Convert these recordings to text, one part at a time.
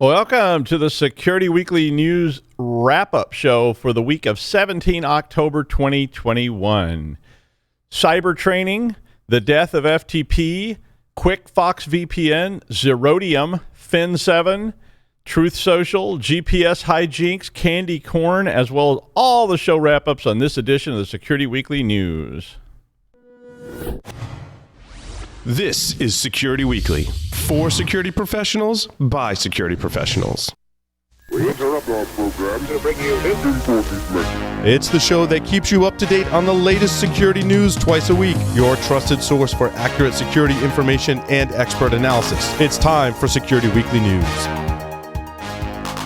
Welcome to the Security Weekly News wrap-up show for the week of 17 October 2021. CyberTraining, the death of FTP, Quickfox VPN, Zerodium, FIN7, TruthSocial, GPS hijinx, candy corn, as well as all the show wrap-ups on this edition of the Security Weekly News. This is Security Weekly, for security professionals, by security professionals. We interrupt our program to bring you this important message. It's the show that keeps you up to date on the latest security news twice a week. Your trusted source for accurate security information and expert analysis. It's time for Security Weekly News.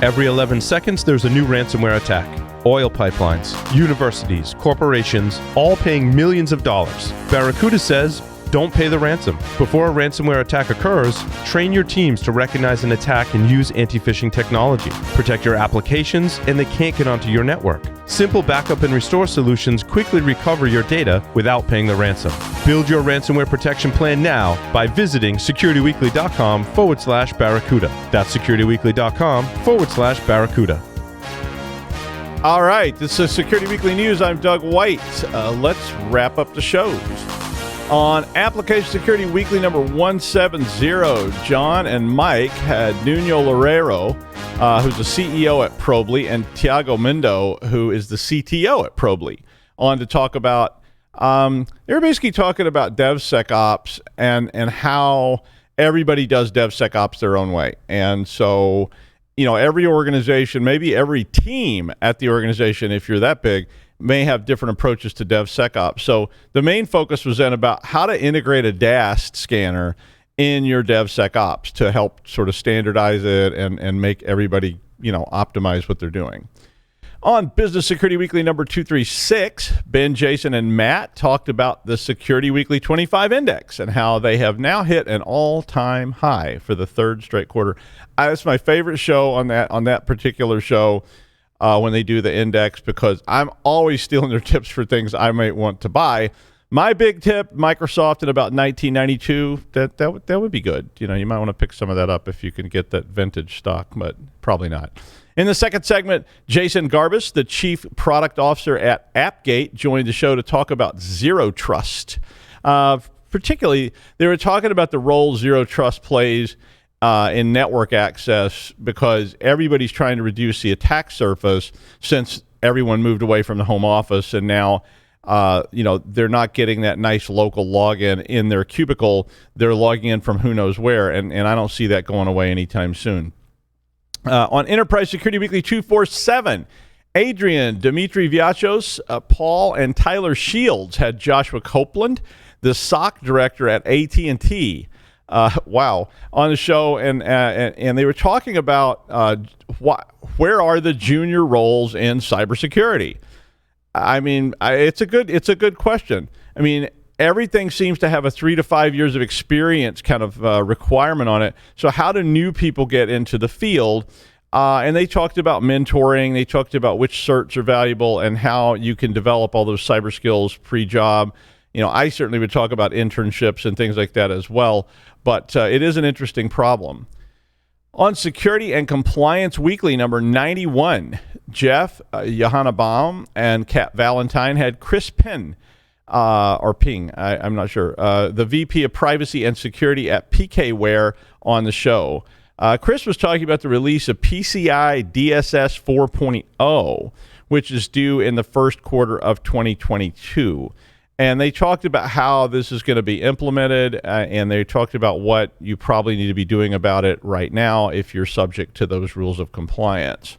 Every 11 seconds, there's a new ransomware attack. Oil pipelines, universities, corporations, all paying millions of dollars. Barracuda says, don't pay the ransom. Before a ransomware attack occurs, train your teams to recognize an attack and use anti-phishing technology. Protect your applications, and they can't get onto your network. Simple backup and restore solutions quickly recover your data without paying the ransom. Build your ransomware protection plan now by visiting securityweekly.com/Barracuda. That's securityweekly.com/Barracuda. All right, this is Security Weekly News. I'm Doug White. Let's wrap up the shows. On Application Security Weekly number 170, John and Mike had Nuno Loureiro, who's the CEO at Probly, and Tiago Mindo, who is the CTO at Probly, on to talk about, they were basically talking about DevSecOps and how everybody does DevSecOps their own way. And so, every organization, maybe every team at the organization, if you're that big, may have different approaches to DevSecOps. So the main focus was then about how to integrate a DAST scanner in your DevSecOps to help sort of standardize it and make everybody, optimize what they're doing. On Business Security Weekly number 236, Ben, Jason, and Matt talked about the Security Weekly 25 Index and how they have now hit an all-time high for the third straight quarter. That's my favorite show on that particular show. When they do the index, because I'm always stealing their tips for things I might want to buy. My big tip, Microsoft in about 1992, that would be good. You might want to pick some of that up if you can get that vintage stock, but probably not. In the second segment, Jason Garbus, the Chief Product Officer at AppGate, joined the show to talk about Zero Trust. Particularly, they were talking about the role Zero Trust plays in network access, because everybody's trying to reduce the attack surface since everyone moved away from the home office, and now they're not getting that nice local login in their cubicle. They're logging in from who knows where, and I don't see that going away anytime soon. On Enterprise Security Weekly 247, Adrian, Dmitry Vyachos, Paul, and Tyler Shields had Joshua Copeland, the SOC director at AT&T, on the show, and they were talking about where are the junior roles in cybersecurity. I mean, it's a good question. I mean, everything seems to have a 3 to 5 years of experience kind of requirement on it. So how do new people get into the field? And they talked about mentoring. They talked about which certs are valuable and how you can develop all those cyber skills pre-job. I certainly would talk about internships and things like that as well, but it is an interesting problem. On Security and Compliance Weekly, number 91, Jeff, Johanna Baum, and Kat Valentine had Chris Penn, or Ping, I'm not sure, the VP of Privacy and Security at PKWare on the show. Chris was talking about the release of PCI DSS 4.0, which is due in the first quarter of 2022. And they talked about how this is going to be implemented, and they talked about what you probably need to be doing about it right now if you're subject to those rules of compliance.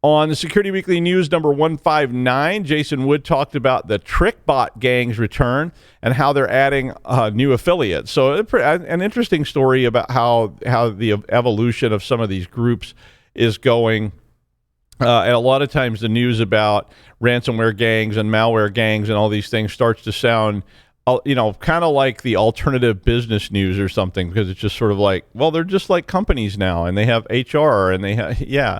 On the Security Weekly News number 159, Jason Wood talked about the TrickBot gang's return and how they're adding new affiliates. So an interesting story about how the evolution of some of these groups is going. And a lot of times the news about ransomware gangs and malware gangs and all these things starts to sound, kind of like the alternative business news or something, because it's just sort of like, well, they're just like companies now, and they have HR, and they have, yeah.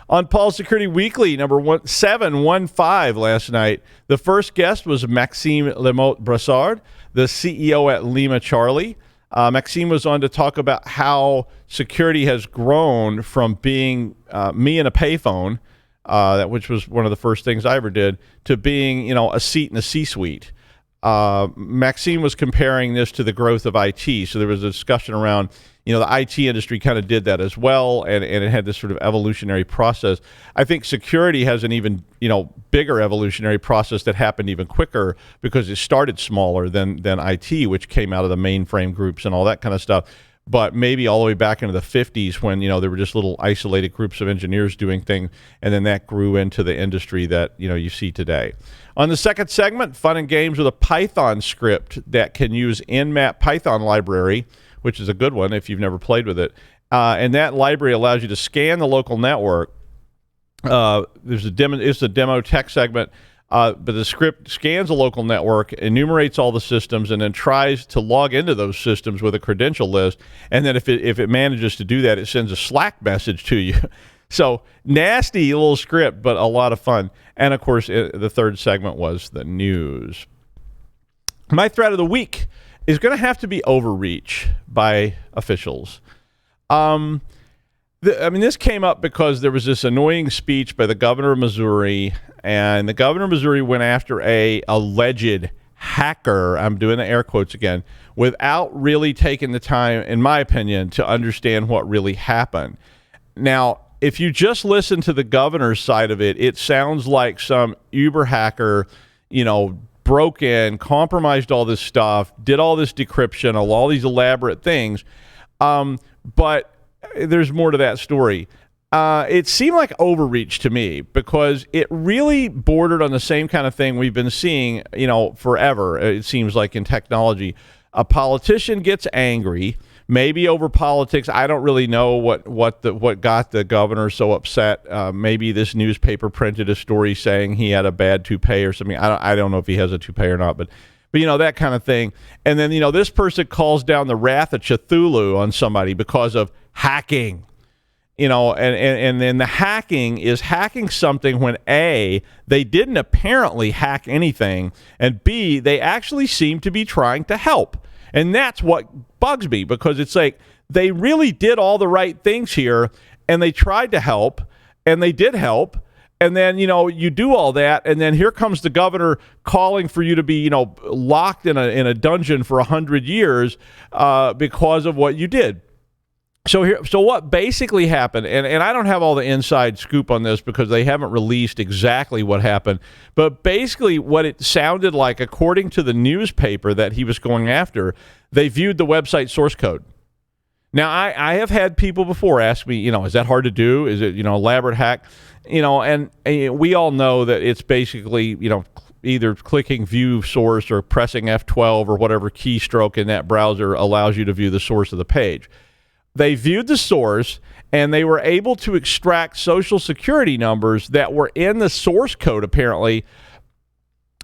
On Paul Security Weekly, number 715 last night, the first guest was Maxime Lemotte-Brassard, the CEO at Lima Charlie. Maxime was on to talk about how security has grown from being me and a payphone, which was one of the first things I ever did, to being, a seat in the C-suite. Maxime was comparing this to the growth of IT. So there was a discussion around, the IT industry kind of did that as well, and it had this sort of evolutionary process. I think security has an even, bigger evolutionary process that happened even quicker because it started smaller than IT, which came out of the mainframe groups and all that kind of stuff. But maybe all the way back into the 50s when, there were just little isolated groups of engineers doing things, and then that grew into the industry that, you see today. On the second segment, fun and games with a Python script that can use Nmap Python library, which is a good one if you've never played with it. And that library allows you to scan the local network. It's a demo tech segment. But the script scans a local network, enumerates all the systems, and then tries to log into those systems with a credential list. And then if it manages to do that, it sends a Slack message to you. So nasty little script, but a lot of fun. And of course, the third segment was the news. My threat of the week is going to have to be overreach by officials. This came up because there was this annoying speech by the governor of Missouri, and the governor of Missouri went after a alleged hacker, I'm doing the air quotes again, without really taking the time, in my opinion, to understand what really happened. Now, if you just listen to the governor's side of it, it sounds like some Uber hacker, broke in, compromised all this stuff, did all this decryption, all these elaborate things. But there's more to that story. It seemed like overreach to me because it really bordered on the same kind of thing we've been seeing, forever. It seems like in technology, a politician gets angry, maybe over politics. I don't really know what got the governor so upset. Maybe this newspaper printed a story saying he had a bad toupee or something. I don't know if he has a toupee or not, but that kind of thing. And then, this person calls down the wrath of Cthulhu on somebody because of hacking, and then the hacking is hacking something when A, they didn't apparently hack anything, and B, they actually seem to be trying to help. And that's what bugs me, because it's like they really did all the right things here, and they tried to help, and they did help. And then, you do all that, and then here comes the governor calling for you to be, locked in a dungeon for 100 years because of what you did. So what basically happened, and I don't have all the inside scoop on this because they haven't released exactly what happened, but basically what it sounded like, according to the newspaper that he was going after, they viewed the website source code. Now, I have had people before ask me, is that hard to do? Is it, elaborate hack? And we all know that it's basically, either clicking view source or pressing F12 or whatever keystroke in that browser allows you to view the source of the page. They viewed the source, and they were able to extract social security numbers that were in the source code, apparently,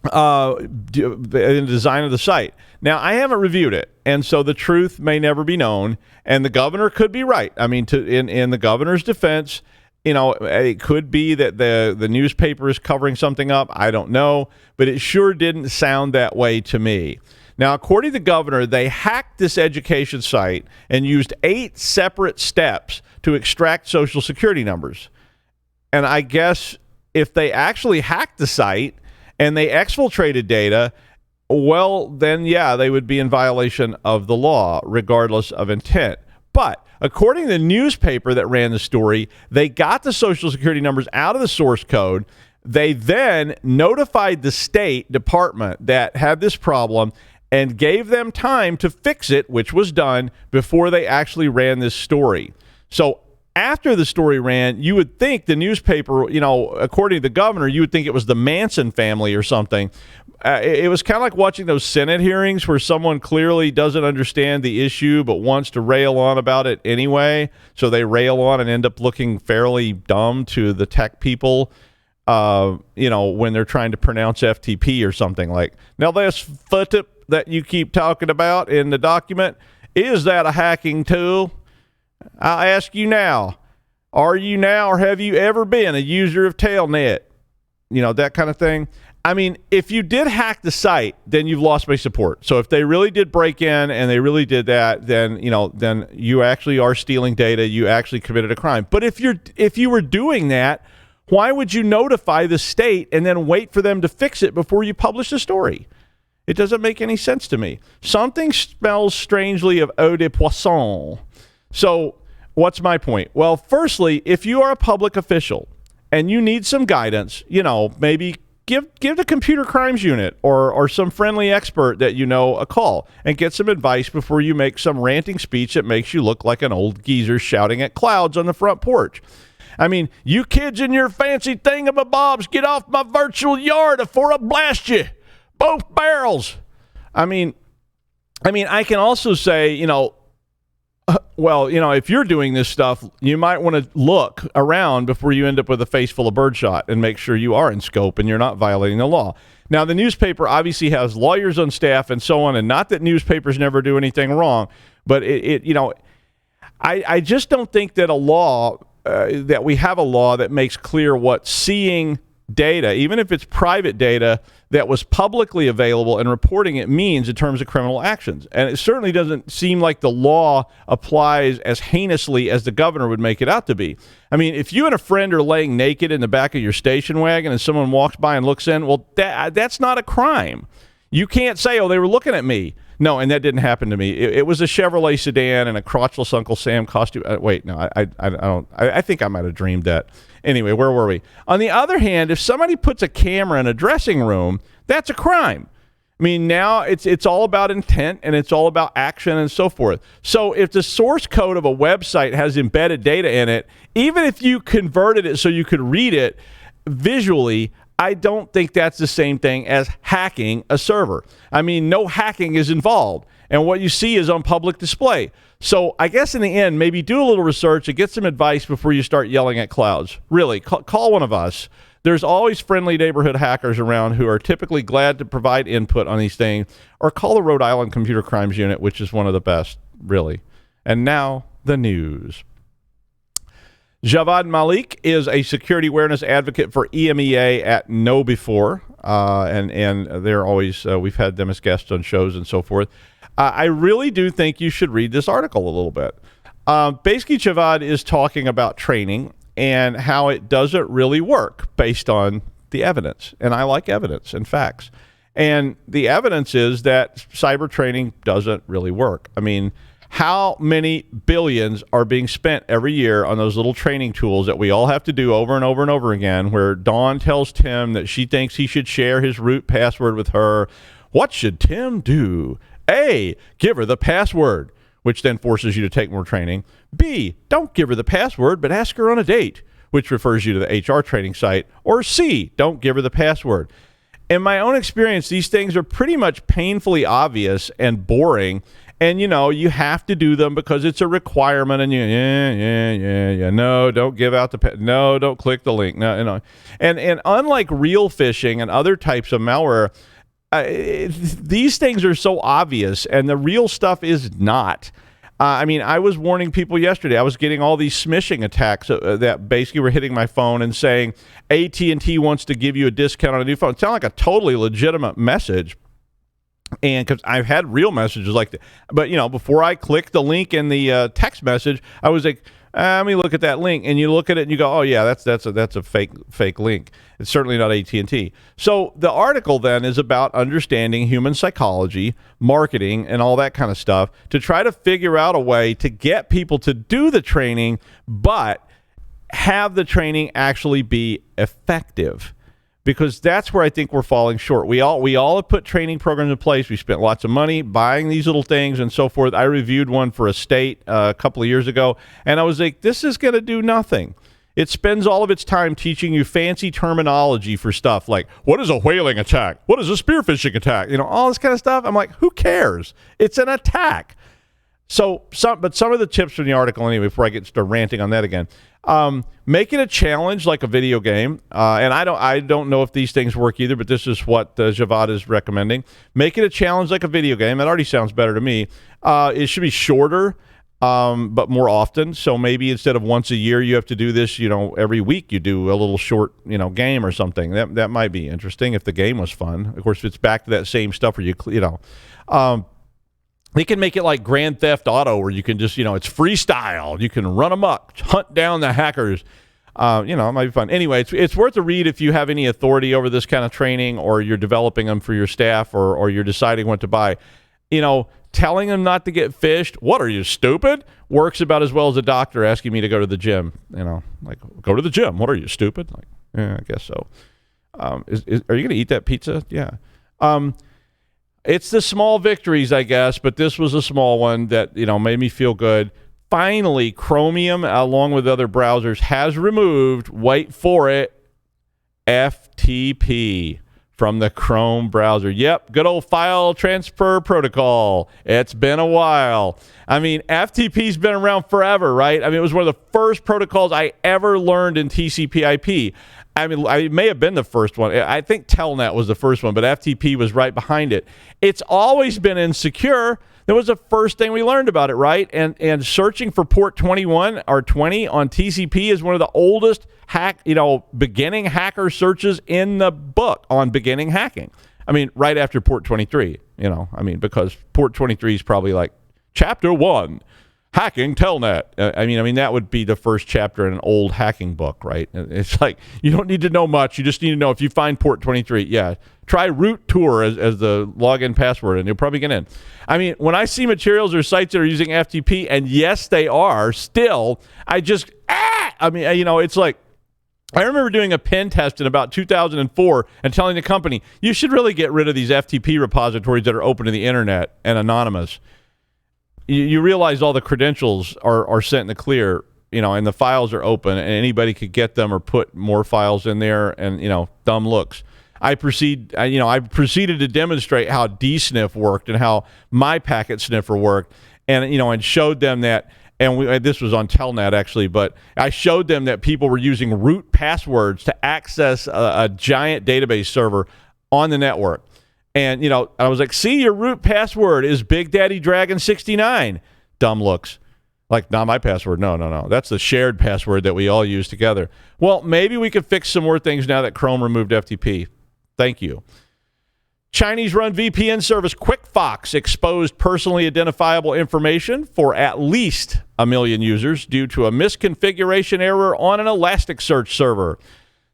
in the design of the site. Now, I haven't reviewed it, and so the truth may never be known, and the governor could be right. I mean, in the governor's defense, it could be that the newspaper is covering something up. I don't know, but it sure didn't sound that way to me. Now, according to the governor, they hacked this education site and used 8 separate steps to extract social security numbers. And I guess if they actually hacked the site and they exfiltrated data, well, then, yeah, they would be in violation of the law, regardless of intent. But according to the newspaper that ran the story, they got the social security numbers out of the source code. They then notified the State Department that had this problem and gave them time to fix it, which was done before they actually ran this story. So after the story ran, you would think the newspaper, according to the governor, you would think it was the Manson family or something. It was kind of like watching those Senate hearings where someone clearly doesn't understand the issue but wants to rail on about it anyway. So they rail on and end up looking fairly dumb to the tech people, when they're trying to pronounce FTP or something like. Now, this FTP that you keep talking about in the document, is that a hacking tool? I'll ask you now. Are you now, or have you ever been a user of Telnet? That kind of thing. I mean, if you did hack the site, then you've lost my support. So if they really did break in and they really did that, then then you actually are stealing data. You actually committed a crime. But if you were doing that, why would you notify the state and then wait for them to fix it before you publish the story? It doesn't make any sense to me. Something smells strangely of eau de poisson. So what's my point? Well, firstly, if you are a public official and you need some guidance, maybe give the computer crimes unit or some friendly expert that a call and get some advice before you make some ranting speech that makes you look like an old geezer shouting at clouds on the front porch. I mean, you kids in your fancy thingamabobs, get off my virtual yard before I blast you. Both barrels. I mean, I can also say, if you're doing this stuff, you might want to look around before you end up with a face full of birdshot and make sure you are in scope and you're not violating the law. Now, the newspaper obviously has lawyers on staff and so on, and not that newspapers never do anything wrong, but I just don't think that that we have a law that makes clear what seeing data, even if it's private data that was publicly available and reporting it means in terms of criminal actions. And it certainly doesn't seem like the law applies as heinously as the governor would make it out to be. I mean, if you and a friend are laying naked in the back of your station wagon and someone walks by and looks in, well, that's not a crime. You can't say, oh, they were looking at me. No, and that didn't happen to me. It was a Chevrolet sedan and a crotchless Uncle Sam costume. Wait, no, I don't. I think I might have dreamed that. Anyway, where were we? On the other hand, if somebody puts a camera in a dressing room, that's a crime. I mean, now it's all about intent and it's all about action and so forth. So if the source code of a website has embedded data in it, even if you converted it so you could read it visually, I don't think that's the same thing as hacking a server. I mean, no hacking is involved, and what you see is on public display. So I guess in the end, maybe do a little research and get some advice before you start yelling at clouds. Really, call one of us. There's always friendly neighborhood hackers around who are typically glad to provide input on these things, or call the Rhode Island Computer Crimes Unit, which is one of the best, really. And now, the news. Javad Malik is a security awareness advocate for EMEA at KnowBe4, and they're always, we've had them as guests on shows and so forth. I really do think you should read this article a little bit. Basically, Javad is talking about training and how it doesn't really work based on the evidence. And I like evidence and facts. And the evidence is that CyberTraining doesn't really work. I mean, how many billions are being spent every year on those little training tools that we all have to do over and over and over again, where Dawn tells Tim that she thinks he should share his root password with her. What should Tim do? A, give her the password, which then forces you to take more training. B, don't give her the password, but ask her on a date, which refers you to the HR training site. Or C, don't give her the password. In my own experience, these things are pretty much painfully obvious and boring. And, you have to do them because it's a requirement. And no, don't give out no, don't click the link. No. And unlike real phishing and other types of malware, these things are so obvious, and the real stuff is not. I mean, I was warning people yesterday. I was getting all these smishing attacks that basically were hitting my phone and saying AT&T wants to give you a discount on a new phone. It sounded like a totally legitimate message. And because I've had real messages like that, but before I click the link in the text message, I was like, let me look at that link, and you look at it and you go, oh yeah, that's a fake link. It's certainly not AT&T. So the article then is about understanding human psychology, marketing, and all that kind of stuff to try to figure out a way to get people to do the training, but have the training actually be effective. Because that's where I think we're falling short. We all have put training programs in place. We spent lots of money buying these little things and so forth. I reviewed one for a state a couple of years ago, and I was like, this is going to do nothing. It spends all of its time teaching you fancy terminology for stuff like, what is a whaling attack? What is a spear phishing attack? All this kind of stuff. I'm like, who cares? It's an attack. So, some of the tips from the article, anyway, before I get started ranting on that again, make it a challenge like a video game. And I don't know if these things work either, but this is what Javad is recommending. Make it a challenge like a video game. That already sounds better to me. It should be shorter. but more often. So maybe instead of once a year, you have to do this, every week you do a little short, game or something. That might be interesting if the game was fun. Of course, it's back to that same stuff where they can make it like Grand Theft Auto where you can just, it's freestyle. You can run amok, hunt down the hackers. It might be fun. Anyway, it's worth a read if you have any authority over this kind of training, or you're developing them for your staff, or you're deciding what to buy. Telling them not to get phished. What are you, stupid? Works about as well as a doctor asking me to go to the gym. Like, go to the gym. What are you, stupid? Like, yeah, I guess so. Are you going to eat that pizza? Yeah. It's the small victories, I guess, but this was a small one that, made me feel good. Finally, Chromium, along with other browsers, has removed, wait for it, FTP from the Chrome browser. Yep, good old file transfer protocol. It's been a while. I mean, FTP's been around forever, right? I mean, it was one of the first protocols I ever learned in TCP/IP. I mean, it may have been the first one. I think Telnet was the first one, but FTP was right behind it. It's always been insecure. That was the first thing we learned about it, right? And searching for port 21 or 20 on TCP is one of the oldest beginning hacker searches in the book on beginning hacking. I mean, right after port 23, because port 23 is probably like chapter 1, hacking Telnet. I mean, that would be the first chapter in an old hacking book, right? It's like, you don't need to know much. You just need to know if you find port 23, try root tour as the login password, and you'll probably get in. I mean, when I see materials or sites that are using FTP, and yes, they are still, it's like, I remember doing a pen test in about 2004 and telling the company, you should really get rid of these FTP repositories that are open to the internet and anonymous. You realize all the credentials are sent in the clear, and the files are open, and anybody could get them or put more files in there, and, dumb looks. I proceeded to demonstrate how DSNF worked and how my packet sniffer worked, and showed them that. And this was on Telnet actually, but I showed them that people were using root passwords to access a giant database server on the network. And I was like, "See, your root password is Big Daddy Dragon 69." Dumb looks. Like, not my password. No. That's the shared password that we all use together. Well, maybe we could fix some more things now that Chrome removed FTP. Thank you. Chinese-run VPN service Quickfox exposed personally identifiable information for at least 1 million users due to a misconfiguration error on an Elasticsearch server.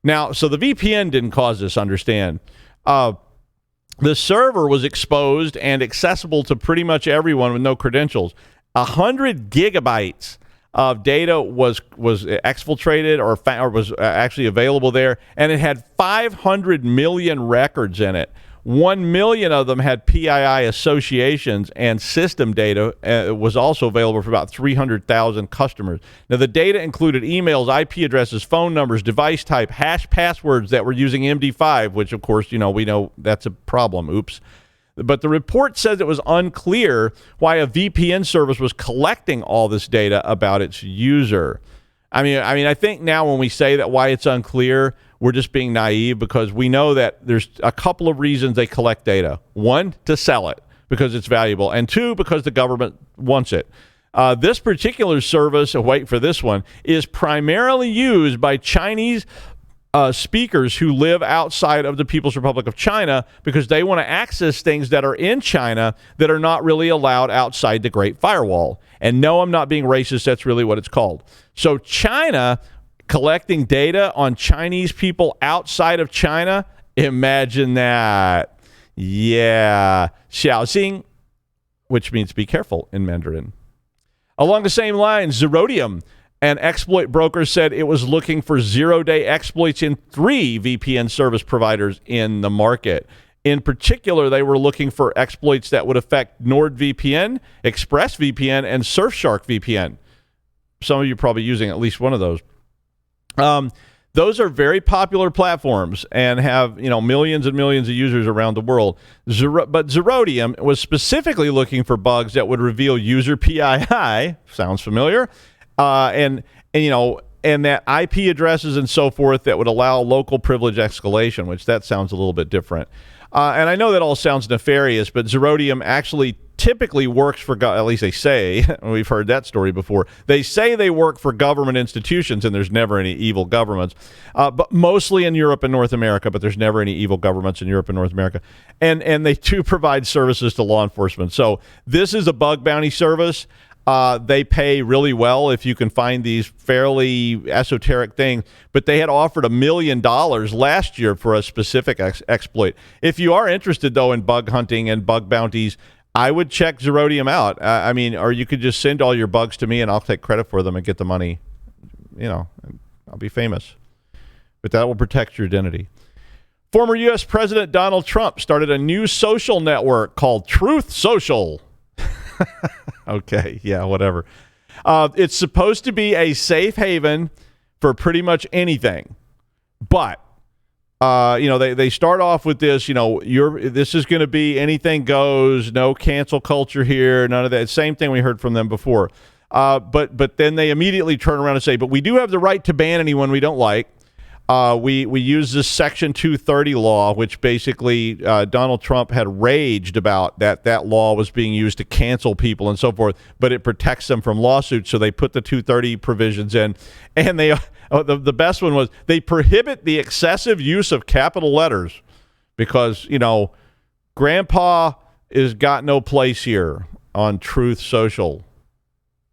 Now, so the VPN didn't cause this, understand. The server was exposed and accessible to pretty much everyone with no credentials. 100 gigabytes of data was exfiltrated or was actually available there, and it had 500 million records in it. 1 million of them had PII associations, and system data was also available for about 300,000 customers. Now, the data included emails, IP addresses, phone numbers, device type, hash passwords that were using MD5, which, of course, we know that's a problem. Oops. But the report says it was unclear why a VPN service was collecting all this data about its user. I mean, I think now when we say that why it's unclear, we're just being naive, because we know that there's a couple of reasons they collect data. One, to sell it because it's valuable, and two, because the government wants it. This particular service, wait for this one, is primarily used by Chinese speakers who live outside of the People's Republic of China, because they want to access things that are in China that are not really allowed outside the Great Firewall. And no, I'm not being racist. That's really what it's called. So China collecting data on Chinese people outside of China, imagine that. Yeah. Xiaoxing, which means be careful in Mandarin. Along the same lines, Zerodium, an exploit broker, said it was looking for zero-day exploits in 3 VPN service providers in the market. In particular, they were looking for exploits that would affect NordVPN, ExpressVPN, and Surfshark VPN. Some of you are probably using at least one of those. Those are very popular platforms and have millions and millions of users around the world. But Zerodium was specifically looking for bugs that would reveal user PII. Sounds familiar? And that IP addresses and so forth that would allow local privilege escalation, which that sounds a little bit different. And I know that all sounds nefarious, but Zerodium actually typically works for, at least they say, we've heard that story before, they say they work for government institutions, and there's never any evil governments, but mostly in Europe and North America, but there's never any evil governments in Europe and North America. And they do provide services to law enforcement. So this is a bug bounty service. They pay really well if you can find these fairly esoteric things, but they had offered $1 million last year for a specific exploit. If you are interested, though, in bug hunting and bug bounties, I would check Zerodium out. I mean, or you could just send all your bugs to me and I'll take credit for them and get the money. You know, I'll be famous. But that will protect your identity. Former U.S. President Donald Trump started a new social network called TruthSocial. Okay, yeah, whatever. It's supposed to be a safe haven for pretty much anything. But, they start off with this, this is going to be anything goes, no cancel culture here, none of that. Same thing we heard from them before. But then they immediately turn around and say, but we do have the right to ban anyone we don't like. We use this Section 230 law, which basically Donald Trump had raged about that law was being used to cancel people and so forth, but it protects them from lawsuits. So they put the 230 provisions in, and the best one was they prohibit the excessive use of capital letters because, Grandpa is got no place here on TruthSocial.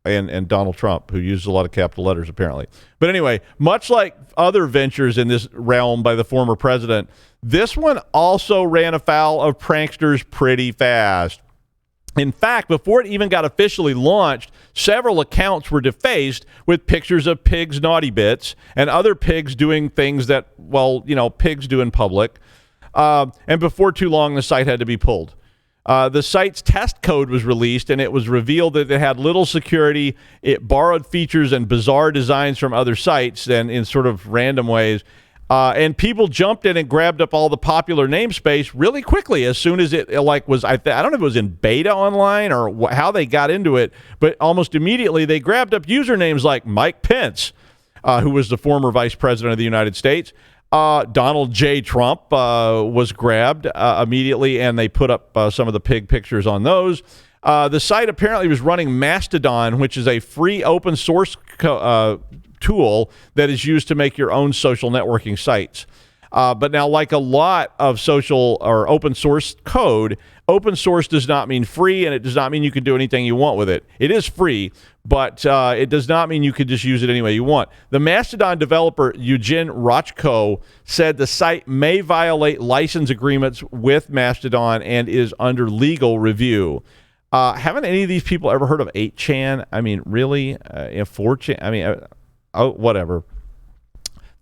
And Donald Trump, who uses a lot of capital letters, apparently. But anyway, much like other ventures in this realm by the former president, this one also ran afoul of pranksters pretty fast. In fact, before it even got officially launched, several accounts were defaced with pictures of pigs' naughty bits and other pigs doing things that, pigs do in public. And before too long, the site had to be pulled. The site's test code was released, and it was revealed that it had little security. It borrowed features and bizarre designs from other sites and in sort of random ways. And people jumped in and grabbed up all the popular namespace really quickly as soon as it was, I don't know if it was in beta online or how they got into it, but almost immediately they grabbed up usernames like Mike Pence, who was the former vice president of the United States. Donald J. Trump was grabbed immediately, and they put up some of the pig pictures on those. The site apparently was running Mastodon, which is a free open source tool that is used to make your own social networking sites. But now, like a lot of social or open source code, open source does not mean free, and it does not mean you can do anything you want with it. It is free, but it does not mean you can just use it any way you want. The Mastodon developer, Eugene Rochko, said the site may violate license agreements with Mastodon and is under legal review. Haven't any of these people ever heard of 8chan? I mean, really? 4chan? I mean, whatever.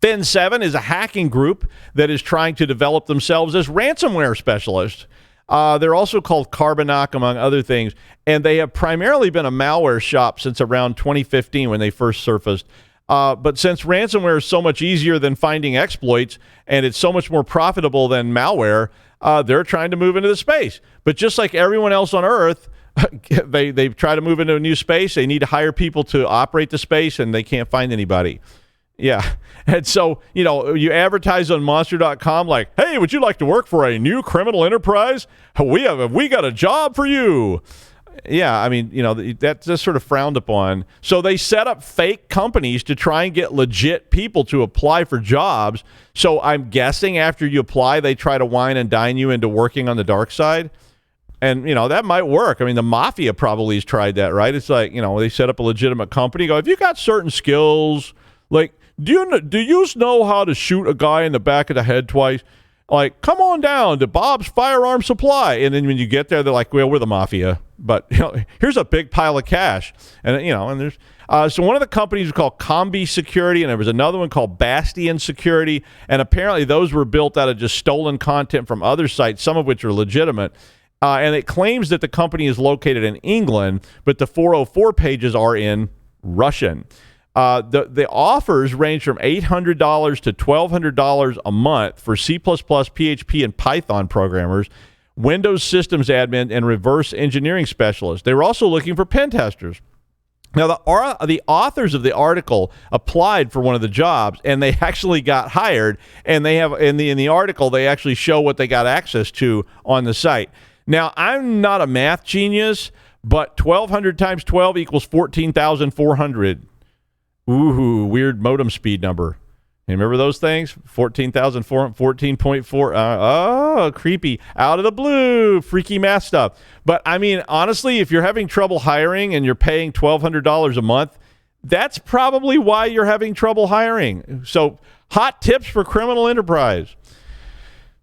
FIN7 is a hacking group that is trying to develop themselves as ransomware specialists. They're also called Carbonac, among other things, and they have primarily been a malware shop since around 2015 when they first surfaced. But since ransomware is so much easier than finding exploits, and it's so much more profitable than malware, they're trying to move into the space. But just like everyone else on Earth, they try to move into a new space. They need to hire people to operate the space, and they can't find anybody. Yeah. And so, you advertise on monster.com like, hey, would you like to work for a new criminal enterprise? We got a job for you. Yeah, I mean, that's just sort of frowned upon. So they set up fake companies to try and get legit people to apply for jobs. So I'm guessing after you apply, they try to wine and dine you into working on the dark side. And, that might work. I mean, the mafia probably has tried that, right? It's like, they set up a legitimate company, go, if you got certain skills, like, do you know how to shoot a guy in the back of the head twice? Like, come on down to Bob's Firearm Supply. And then when you get there, they're like, well, we're the mafia. But, here's a big pile of cash. And, and there's... so one of the companies was called Combi Security, and there was another one called Bastion Security. And apparently those were built out of just stolen content from other sites, some of which are legitimate. And it claims that the company is located in England, but the 404 pages are in Russian. The offers range from $800 to $1,200 a month for C++, PHP, and Python programmers, Windows systems admin, and reverse engineering specialists. They were also looking for pentesters. Now, the authors of the article applied for one of the jobs, and they actually got hired. And they have in the article, they actually show what they got access to on the site. Now, I'm not a math genius, but 1,200 times 12 equals 14,400. Ooh, weird modem speed number. You remember those things? 14,414.4. Oh, creepy. Out of the blue. Freaky math stuff. But, I mean, honestly, if you're having trouble hiring and you're paying $1,200 a month, that's probably why you're having trouble hiring. So, hot tips for criminal enterprise.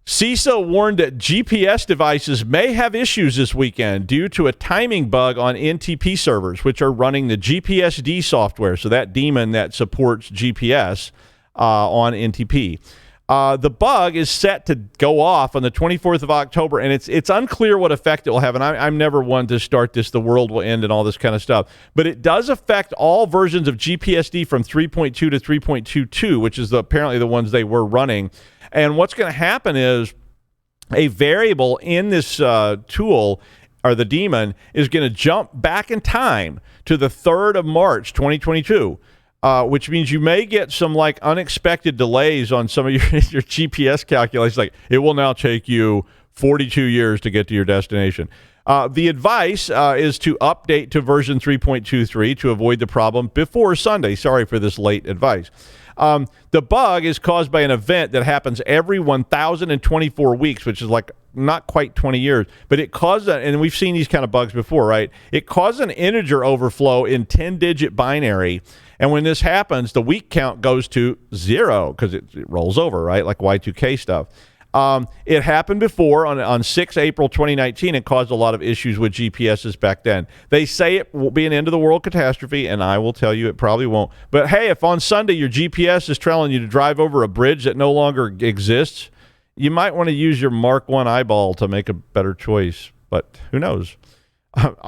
CISA warned that GPS devices may have issues this weekend due to a timing bug on NTP servers, which are running the GPSD software, so that daemon that supports GPS on NTP. The bug is set to go off on the 24th of October, and it's unclear what effect it will have. And I'm never one to start this, the world will end and all this kind of stuff. But it does affect all versions of GPSD from 3.2 to 3.22, which is apparently the ones they were running. And what's going to happen is a variable in this tool, or the daemon, is going to jump back in time to the 3rd of March, 2022. Which means you may get some like unexpected delays on some of your GPS calculations. Like, it will now take you 42 years to get to your destination. The advice is to update to version 3.23 to avoid the problem before Sunday. Sorry for this late advice. The bug is caused by an event that happens every 1,024 weeks, which is like not quite 20 years, but it caused, and we've seen these kind of bugs before, right? It caused an integer overflow in 10-digit binary. And when this happens, the week count goes to 0 because it rolls over, right? Like Y2K stuff. It happened before on 6 April 2019 and caused a lot of issues with GPSs back then. They say it will be an end-of-the-world catastrophe, and I will tell you it probably won't. But, hey, if on Sunday your GPS is telling you to drive over a bridge that no longer exists, you might want to use your Mark I eyeball to make a better choice. But who knows?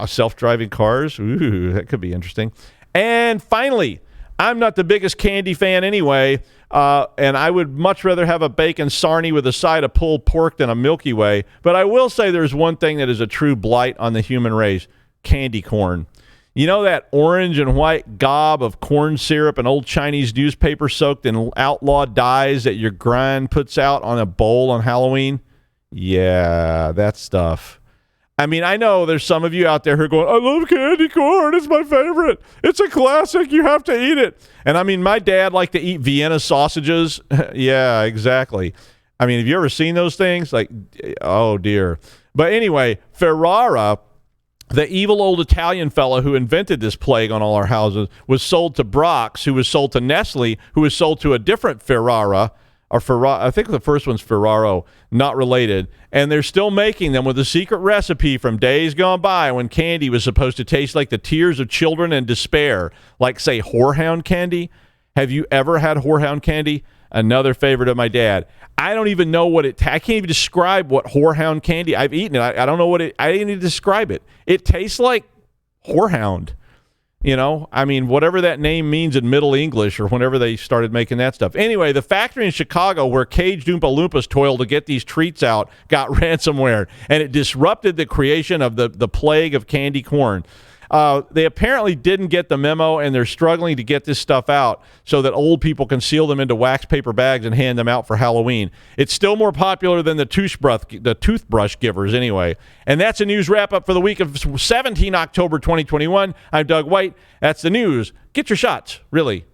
Self-driving cars? Ooh, that could be interesting. And finally, I'm not the biggest candy fan anyway, and I would much rather have a bacon sarnie with a side of pulled pork than a Milky Way. But I will say there's one thing that is a true blight on the human race: candy corn. You know that orange and white gob of corn syrup and old Chinese newspaper soaked in outlaw dyes that your grind puts out on a bowl on Halloween? Yeah, that stuff. I mean, I know there's some of you out there who are going, I love candy corn. It's my favorite. It's a classic. You have to eat it. And I mean, my dad liked to eat Vienna sausages. Yeah, exactly. I mean, have you ever seen those things? Like, oh, dear. But anyway, Ferrara, the evil old Italian fellow who invented this plague on all our houses, was sold to Brock's, who was sold to Nestle, who was sold to a different Ferrara, or Ferrara, I think the first one's Ferraro, not related. And they're still making them with a secret recipe from days gone by when candy was supposed to taste like the tears of children and despair, like, say, whorehound candy. Have you ever had whorehound candy? Another favorite of my dad. I don't even know what I can't even describe what whorehound candy. I've eaten it. I don't know what I didn't even describe it. It tastes like whorehound. You know, I mean, whatever that name means in Middle English or whenever they started making that stuff. Anyway, the factory in Chicago where caged Oompa Loompas toiled to get these treats out got ransomware, and it disrupted the creation of the plague of candy corn. They apparently didn't get the memo, and they're struggling to get this stuff out so that old people can seal them into wax paper bags and hand them out for Halloween. It's still more popular than the toothbrush givers anyway. And that's a news wrap-up for the week of 17 October 2021. I'm Doug White. That's the news. Get your shots, really.